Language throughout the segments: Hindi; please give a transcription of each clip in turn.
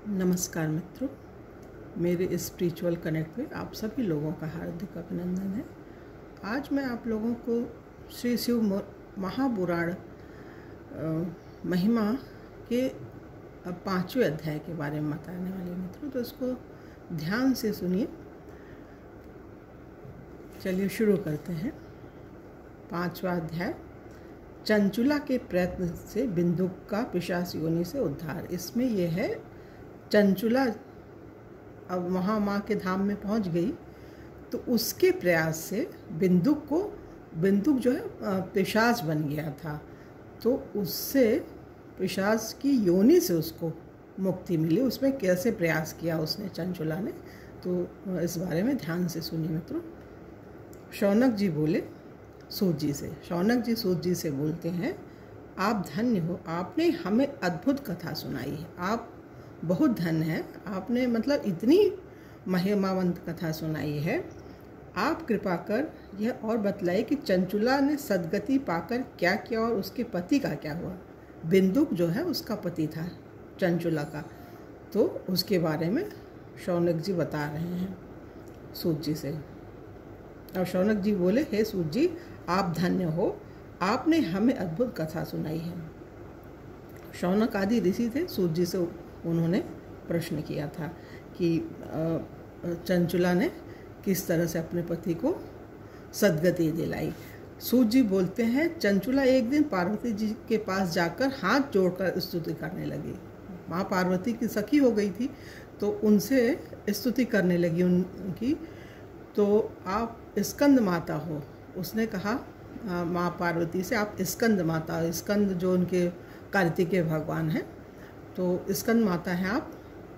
नमस्कार मित्रों, मेरे इस स्पिरिचुअल कनेक्ट में आप सभी लोगों का हार्दिक अभिनंदन है। आज मैं आप लोगों को श्री शिव महापुराण महिमा के 5वें अध्याय के बारे में बताने वाले मित्रों, तो इसको ध्यान से सुनिए। चलिए शुरू करते हैं। 5वां अध्याय, चंचुला के प्रयत्न से बिंदुक का पिशाच योनि से उद्धार। इसमें यह है, चंचुला अब वहाँ माँ के धाम में पहुँच गई तो उसके प्रयास से बिंदुक जो है पिशाच बन गया था, तो उससे पिशाच की योनि से उसको मुक्ति मिली। उसमें कैसे प्रयास किया उसने, चंचुला ने, तो इस बारे में ध्यान से सुनिए मित्रों। शौनक जी बोले सूत जी से, शौनक जी सूत जी से बोलते हैं, आप धन्य हो, आपने हमें अद्भुत कथा सुनाई है। आप बहुत धन्य हैं, आपने मतलब इतनी महिमावंत कथा सुनाई है। आप कृपा कर यह और बतलाइए कि चंचुला ने सद्गति पाकर क्या किया और उसके पति का क्या हुआ। बिंदुक जो है उसका पति था चंचुला का, तो उसके बारे में शौनक जी बता रहे हैं सूत जी से। और शौनक जी बोले, हे सूत जी, आप धन्य हो, आपने हमें अद्भुत कथा सुनाई है। शौनक आदि ऋषि थे, सूत जी से उन्होंने प्रश्न किया था कि चंचुला ने किस तरह से अपने पति को सद्गति दिलाई। सूत जी बोलते हैं, चंचुला एक दिन पार्वती जी के पास जाकर हाथ जोड़कर स्तुति करने लगी। माँ पार्वती की सखी हो गई थी, तो उनसे स्तुति करने लगी उनकी। तो आप स्कंद माता हो, उसने कहा माँ पार्वती से, आप स्कंद माता, स्कंद जो उनके कार्तिकेय भगवान हैं, तो स्कंद माता हैं, आप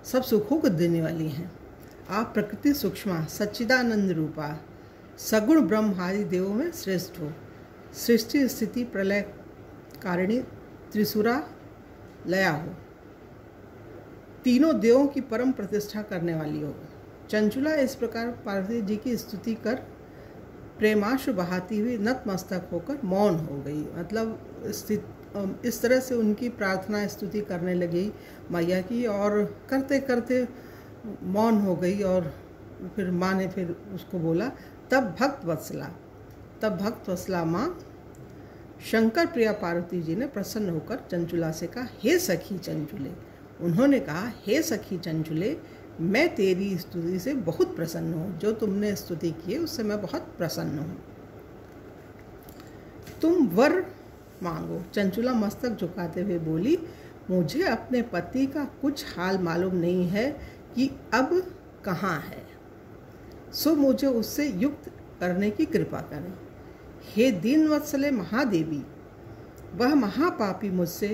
सब सुखों को देने वाली हैं। आप प्रकृति सूक्ष्मा सच्चिदानंद रूपा सगुण ब्रह्मादि देवों में श्रेष्ठ हो। सृष्टि स्थिति प्रलय कारिणी त्रिसुरा लया हो, तीनों देवों की परम प्रतिष्ठा करने वाली हो। चंचुला इस प्रकार पार्वती जी की स्तुति कर प्रेमाश्रु बहाती हुई नतमस्तक होकर मौन हो गई। मतलब इस तरह से उनकी प्रार्थना स्तुति करने लगी मैया की, और करते करते मौन हो गई। और फिर माँ ने फिर उसको बोला, तब भक्त वत्सला माँ शंकर प्रिया पार्वती जी ने प्रसन्न होकर चंचुला से कहा, हे सखी चंचुले, उन्होंने कहा, हे सखी चंचुले, मैं तेरी स्तुति से बहुत प्रसन्न हूँ। जो तुमने स्तुति की है उससे मैं बहुत प्रसन्न हूँ। तुम वर मांगो। चंचुला मस्तक झुकाते हुए बोली, मुझे अपने पति का कुछ हाल मालूम नहीं है कि अब कहाँ है, सो मुझे उससे युक्त करने की कृपा करें। हे दीन वत्सले महादेवी, वह महापापी मुझसे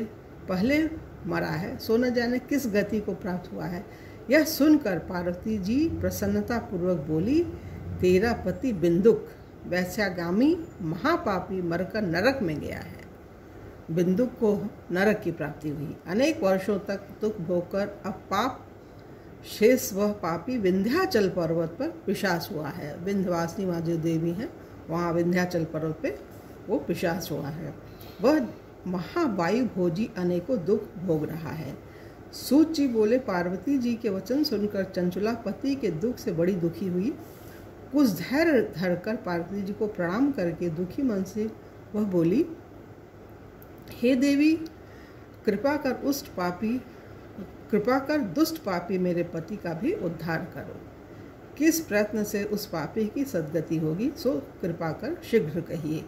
पहले मरा है, सो न जाने किस गति को प्राप्त हुआ है। यह सुनकर पार्वती जी प्रसन्नता पूर्वक बोली, तेरा पति बिंदुक वैश्यागामी महापापी मरकर नरक में गया है। बिंदुक को नरक की प्राप्ति हुई। अनेक वर्षों तक दुख भोगकर अब पाप शेष वह पापी विंध्याचल पर्वत पर पिशाच हुआ है। विंध्यवासिनी माँ जो देवी हैं, वहाँ विंध्याचल पर्वत पे वो पिशाच हुआ है। वह महावायु भोजी अनेकों दुख भोग रहा है। सूत जी बोले, पार्वती जी के वचन सुनकर चंचुला पति के दुख से बड़ी दुखी हुई। कुछ धैर्य धरकर पार्वती जी को प्रणाम करके दुखी मन से वह बोली, हे देवी, कृपा कर दुष्ट पापी मेरे पति का भी उद्धार करो। किस प्रयत्न से उस पापी की सद्गति होगी, सो कृपा कर शीघ्र कहिए।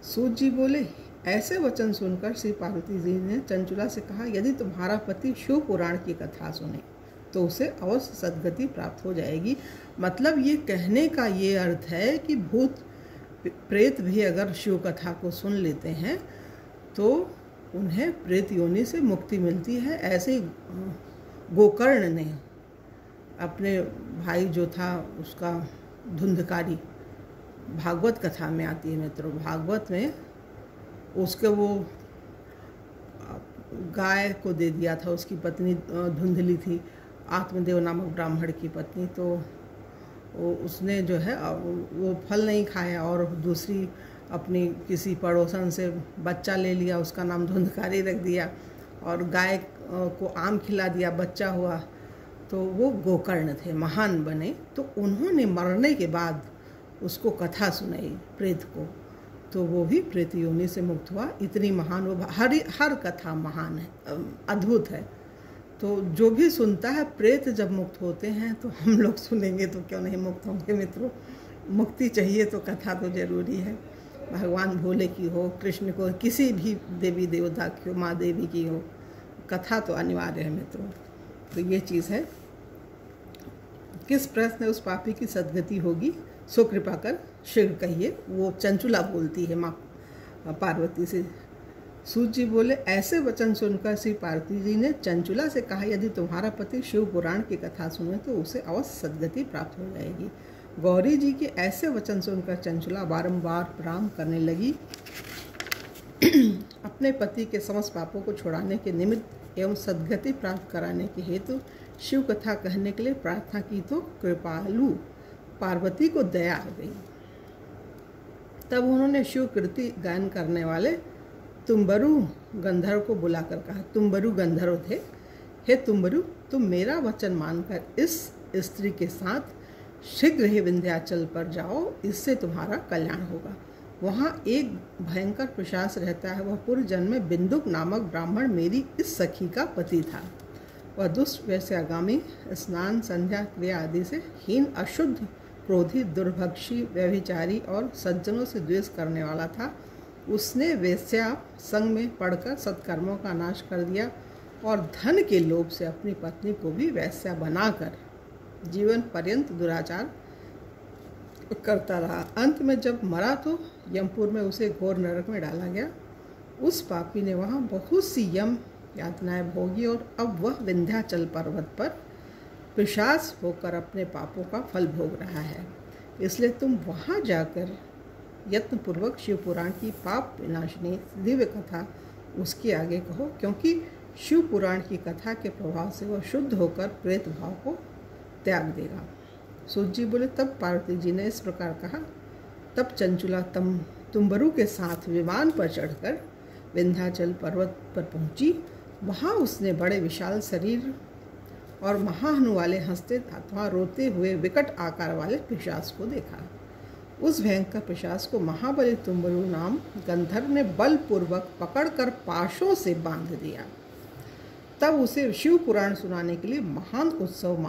सूत जी बोले, ऐसे वचन सुनकर श्री पार्वती जी ने चंचुला से कहा, यदि तुम्हारा पति शिव पुराण की कथा सुने तो उसे अवश्य सद्गति प्राप्त हो जाएगी। मतलब ये कहने का ये अर्थ है कि भूत प्रेत भी अगर शिव कथा को सुन लेते हैं तो उन्हें प्रेत योनि से मुक्ति मिलती है। ऐसे गोकर्ण ने अपने भाई जो था उसका धुंधकारी, भागवत कथा में आती है मित्रों, भागवत में उसके वो गाय को दे दिया था। उसकी पत्नी धुंधली थी, आत्मदेव नामक ब्राह्मण की पत्नी, तो उसने जो है वो फल नहीं खाया और दूसरी अपनी किसी पड़ोसन से बच्चा ले लिया, उसका नाम धुंधकारी रख दिया। और गाय को आम खिला दिया, बच्चा हुआ, तो वो गोकर्ण थे, महान बने। तो उन्होंने मरने के बाद उसको कथा सुनाई प्रेत को, तो वो भी प्रेत योनि से मुक्त हुआ। इतनी महान वो, हर कथा महान है, अद्भुत है। तो जो भी सुनता है, प्रेत जब मुक्त होते हैं तो हम लोग सुनेंगे तो क्यों नहीं मुक्त होंगे मित्रों। मुक्ति चाहिए तो कथा तो ज़रूरी है। भगवान भोले की हो, कृष्ण को, किसी भी देवी देवता की हो, माँ देवी की हो, कथा तो अनिवार्य है मित्रों। तो ये चीज़ है। किस प्रश्न उस पापी की सद्गति होगी, सो कृपा कर शीघ्र कहिए। वो चंचुला बोलती है माँ पार्वती से। सूत जी बोले, ऐसे वचन सुनकर श्री पार्वती जी ने चंचुला से कहा, यदि तुम्हारा पति शिव पुराण की कथा सुने तो उसे अवश्य सद्गति प्राप्त हो जाएगी। गौरी जी के ऐसे वचन सुनकर चंचुला बारंबार प्रणाम करने लगी। अपने पति के समस्त पापों को छुड़ाने के निमित्त एवं सद्गति प्राप्त कराने के हेतु शिव कथा कहने के लिए प्रार्थना की, तो कृपालु पार्वती को दया आ गई। तब उन्होंने शिव कृति गायन करने वाले तुम्बरु गंधर्व को बुलाकर कहा, तुम्बरु गंधर्व थे, हे तुम्बरु, तुम मेरा वचन मानकर इस स्त्री के साथ शीघ्र ही विंध्याचल पर जाओ, इससे तुम्हारा कल्याण होगा। वहाँ एक भयंकर पिशाच रहता है, वह पूर्व जन्म में बिंदुक नामक ब्राह्मण मेरी इस सखी का पति था। वह दुष्ट वैश्यागामी, स्नान संध्या क्रिया आदि से हीन, अशुद्ध, क्रोधी, दुर्भक्षी, व्यभिचारी और सज्जनों से द्वेष करने वाला था। उसने वेश्या संग में पड़कर सत्कर्मों का नाश कर दिया और धन के लोभ से अपनी पत्नी को भी वैश्या बनाकर जीवन पर्यंत दुराचार करता रहा। अंत में जब मरा तो यमपुर में उसे घोर नरक में डाला गया। उस पापी ने वहाँ बहुत सी यम यातनाएं भोगी और अब वह विंध्याचल पर्वत पर पिशाच होकर अपने पापों का फल भोग रहा है। इसलिए तुम वहाँ जाकर यत्नपूर्वक शिव पुराण की पाप विनाशिनी दिव्य कथा उसके आगे कहो, क्योंकि शिव पुराण की कथा के प्रभाव से वह शुद्ध होकर प्रेत भाव को त्याग देगा। सूत जी बोले, तब पार्वती जी ने इस प्रकार कहा। तब चंचुला तुम्बरु के साथ विमान पर चढ़कर विंध्याचल पर्वत पर पहुंची। वहाँ उसने बड़े विशाल शरीर और महाहनु वाले हंसते अथवा रोते हुए विकट आकार वाले पिशाच को देखा। उस भयंकर पिशाच को महाबली तुम्बरु नाम गंधर्व ने बलपूर्वक पकड़कर पाशों से बांध दिया। तब उसे शिव पुराण सुनाने के लिए महान उत्सव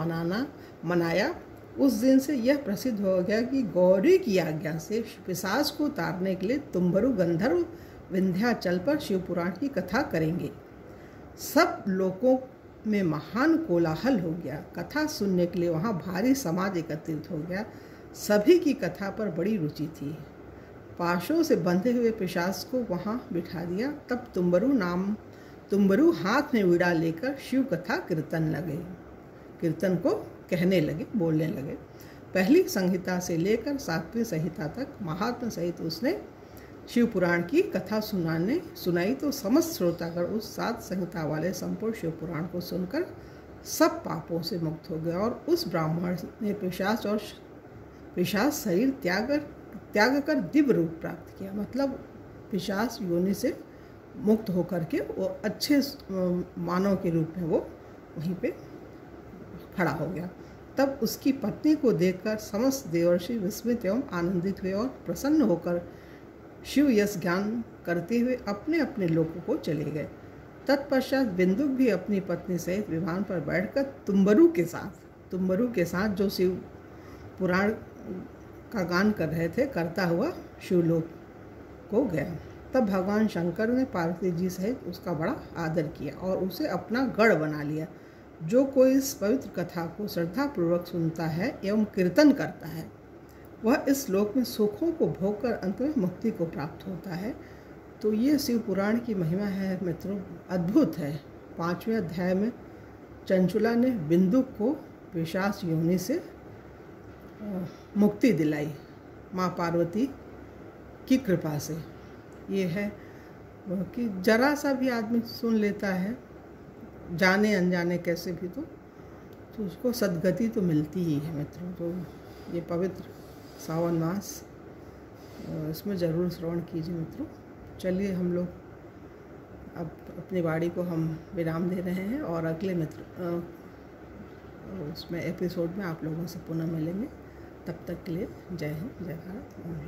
मनाया। उस दिन से यह प्रसिद्ध हो गया कि गौरी की आज्ञा से पिशाच को उतारने के लिए तुम्बरु गंधर्व विंध्याचल पर शिव पुराण की कथा करेंगे। सब लोगों में महान कोलाहल हो गया। कथा सुनने के लिए वहाँ भारी समाज एकत्रित हो गया। सभी की कथा पर बड़ी रुचि थी। पाशों से बंधे हुए पिशाच को वहाँ बिठा दिया। तब तुम्बरु हाथ में वीणा लेकर शिव कथा कीर्तन को कहने लगे, बोलने लगे। पहली संहिता से लेकर 7वीं संहिता तक महात्मा सहित उसने शिव पुराण की कथा सुनाई तो समस्त श्रोतागण उस 7 संहिता वाले संपूर्ण शिव पुराण को सुनकर सब पापों से मुक्त हो गए। और उस ब्राह्मण ने पिशाच शरीर त्याग कर दिव्य रूप प्राप्त किया। मतलब पिशाच योनि से मुक्त होकर के वो अच्छे मानव के रूप में वो वहीं पे खड़ा हो गया। तब उसकी पत्नी को देखकर समस्त देवर्षि विस्मित एवं आनंदित हुए और प्रसन्न होकर शिव यश ज्ञान करते हुए अपने अपने लोकों को चले गए। तत्पश्चात बिंदुक भी अपनी पत्नी सहित विमान पर बैठकर तुम्बरु के साथ जो शिव पुराण का गान कर रहे थे करता हुआ शिवलोक को गया। तब भगवान शंकर ने पार्वती जी सहित उसका बड़ा आदर किया और उसे अपना गढ़ बना लिया। जो कोई इस पवित्र कथा को श्रद्धापूर्वक सुनता है एवं कीर्तन करता है, वह इस लोक में सुखों को भोग कर अंत में मुक्ति को प्राप्त होता है। तो ये शिव पुराण की महिमा है मित्रों, अद्भुत है। 5वें अध्याय में चंचुला ने बिंदु को पिशाच योनि से मुक्ति दिलाई माँ पार्वती की कृपा से। ये है कि जरा सा भी आदमी सुन लेता है, जाने अनजाने कैसे भी, तो उसको सद्गति तो मिलती ही है मित्रों। तो ये पवित्र सावन मास, इसमें ज़रूर श्रवण कीजिए मित्रों। चलिए हम लोग अब अपनी वाणी को हम विराम दे रहे हैं और अगले मित्र उसमें एपिसोड में आप लोगों से पुनः मिलेंगे। तब तक के लिए जय हिंद, जय भारत।